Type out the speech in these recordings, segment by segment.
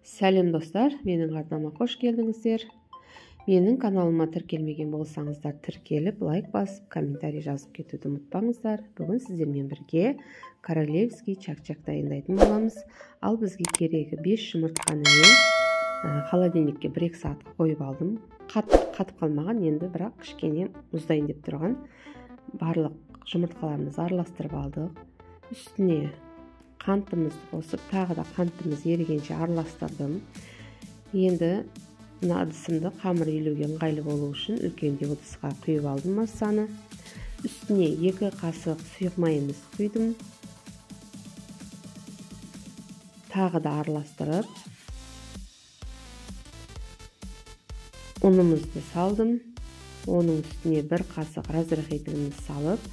Сәлем достар, менің арнама қош келдіңіздер. Менің каналыма тіркелмеген болсаңыздар, тіркеліп, лайк басып, комментарий жазып кетуді ұмытпаңыздар. Бүгін сіздермен бірге королевский чак-чак дайындайтын боламыз. Ал бізге керегі 5 жұмыртқаны мен холодильникке 1-2 сағатқа қойып алдым. Қатып қалмаған, енді бірақ кішкене мұздайын деп тұрған. Барлық жұмыртқаларымызды араластырып алдық. Үстіне қантымызды қосып, тағы да қантымыз ерігенше араластырдым. Енді мына ыдысымды қамыр илеуге ыңғайлы болу үшін үлкендеу ыдысқа құйып алдым массаны. Үстіне 2 қасық сұйық майымызды құйдым. Тағы да араластырып, ұнымызды салдым. Оның үстіне 1 қасық разрыхителімізді салып,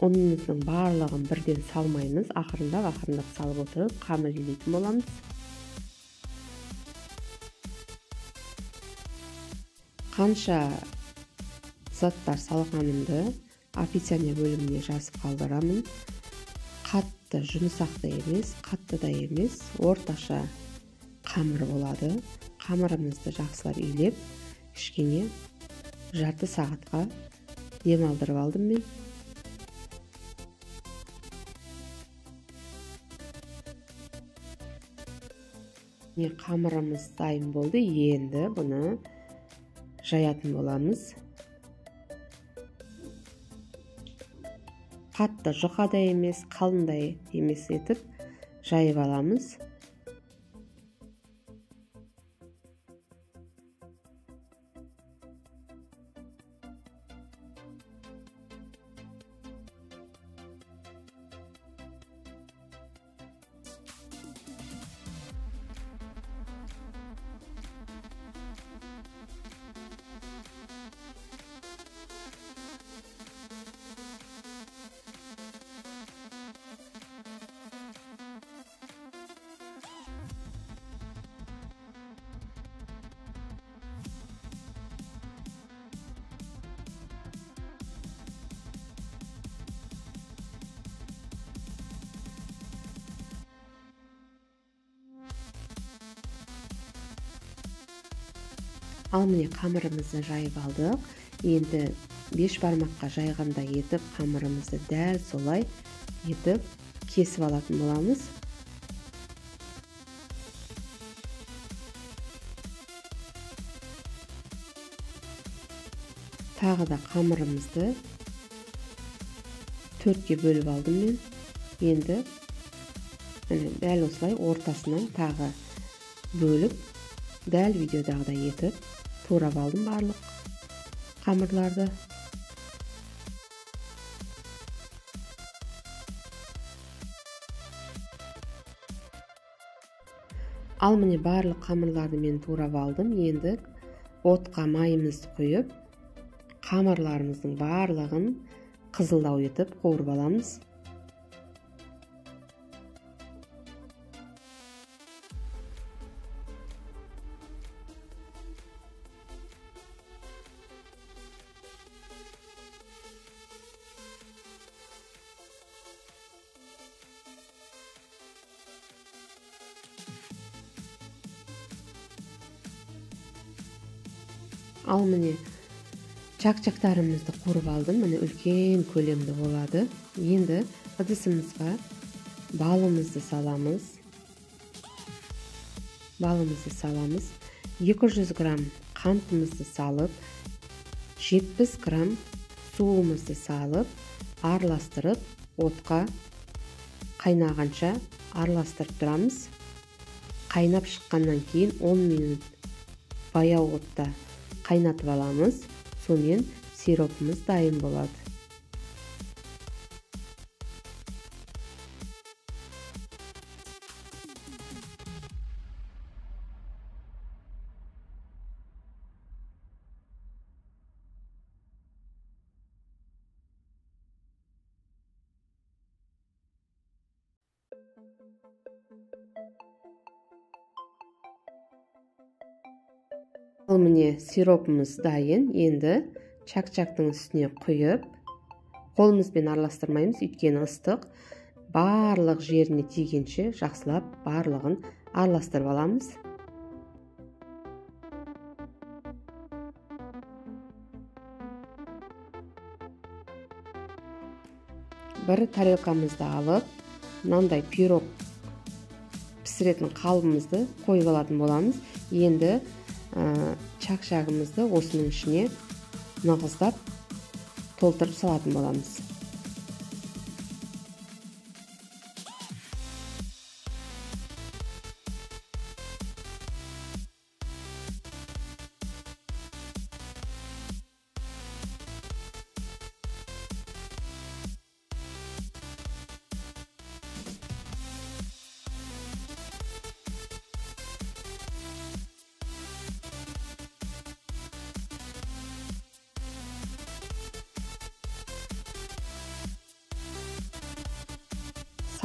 ұнымыздың барлығын бірден салмаймыз, ақырындап салып отырып қамыр илейтін боламыз. Қанша заттар салғанымды описание бөліміне жазып қалдырамын. Қатты жұмсақ та емес, қатты да емес, орташа қамыр болады. Қамырымызды жақсылап илеп, кішкене жарты сағатқа демалдырып алдым мен. Қамырымыз дайын болды. Енді бұны жаятын боламыз. Қатты жұқа да емес, қалың да емес етіп жайып аламыз. Ал міне қамырымызды жайып алдық. Енді 5 бармаққа жайғанда етіп, қамырымызды дәл солай етіп кесіп алатын боламыз. Тағы да қамырымызды 4-ке бөліп алдым мен. Енді дәл осылай ортасынан тағы бөліп, дәл видеодағыдай етіп турап алдым барлық қамырларды. Ал міне барлық қамырларды мен турап алдым. Енді отқа майымызды құйып, қамырларымыздың барлығын қызылдау етіп қуырып аламыз. Ал міне чак-чактарымызды қуырып алдым. Міне үлкен көлемді болады. Енді ыдысымызға балымызды саламыз. 200 грамм қантымызды салып, 70 грамм суымызды салып, араластырып, отқа қайнағанша араластырып тұрамыз. Қайнап шыққаннан кейін 10 минут баяу отта қайнатып аламыз. Сонымен сиропымыз дайын болады. Ал міне сиропымыз дайын. Енді чак-чактың үстіне құйып, қолымызбен араластырмаймыз, өйткені ыстық. барлық жеріне тигенше жақсылап барлығын араластырып аламыз. Бір тарелкамызды алып, мынандай пирог пісіретін қалыбымызды қойып алатын боламыз. Енді шақшағымызды осының ішіне нығыздап толтырып салатын боламыз.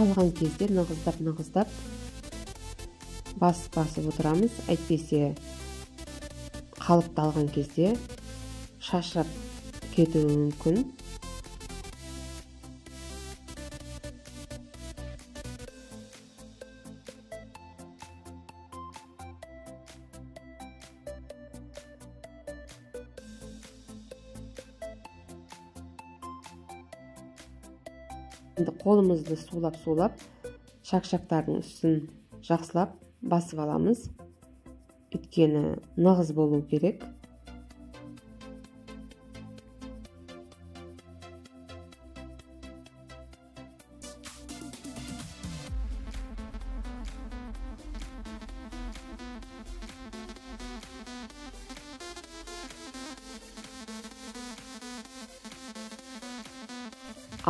Салған кезде нығыздап басып отырамыз. Әйтпесе қалыпты алған кезде шашырап кетуі мүмкін. Енді қолымызды сулап шақшақтардың үстін жақсылап басып аламыз. Өйткені нығыз болу керек.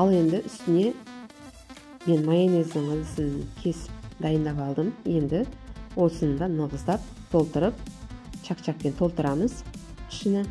Ал енді үстіне мен майонездің ыдысын кесіп дайындап алдым. Енді осыны да нығыздап толтырып, шақшақпен толтырамыз ішіне.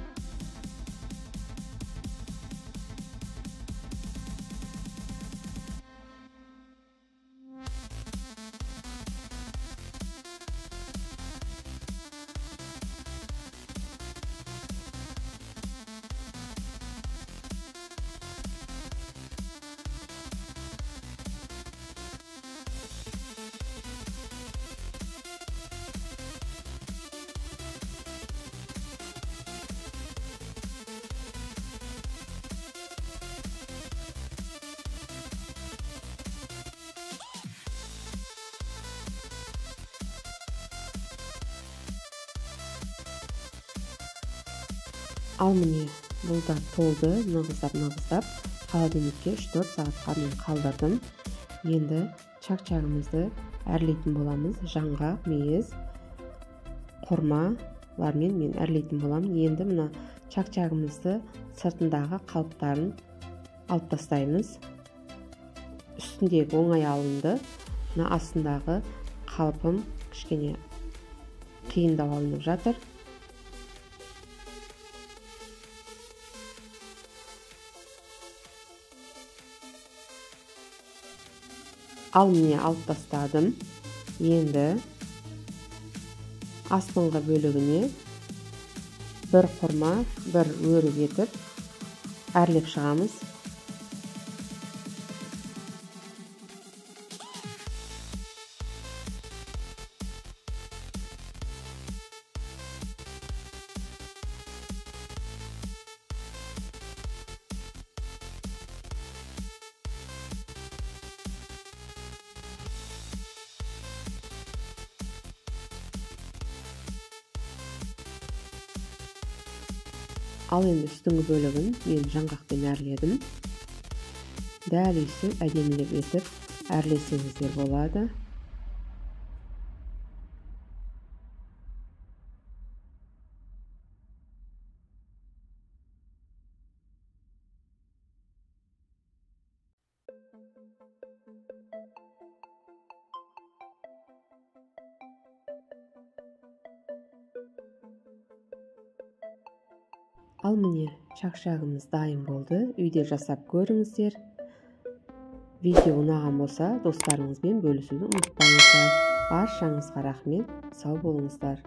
Ал міне, бұл да толды, нығыздап холодильникке 3-4 сағатқа мен қалдырдым. Енді шақшағымызды әрлейтін боламыз. Жаңғақ, мейіз, құрмалармен мен әрлейтін боламын. Енді мына шақшағымызды сыртындағы қалыптарын алып тастаймыз. Үстіндегі оңай алынды. Мына астындағы қалыпым кішкене қиындау алынып жатыр. Ал міне алып тастадым. Енді астыңғы бөлігіне бір құрма, бір өрік етіп әрлеп шығамыз. Ал енді үстіңгі бөлігін мен жаңғақпен әрледім. Дәл өйстіп әдемілеп етіп әрлесеңіздер болады. Ал міне шақшағымыз дайын болды. Үйде жасап көріңіздер. Видео ұнаған болса, достарыңызбен бөлісуді ұмытпаңыздар. Баршаңызға рахмет. Сау болыңыздар.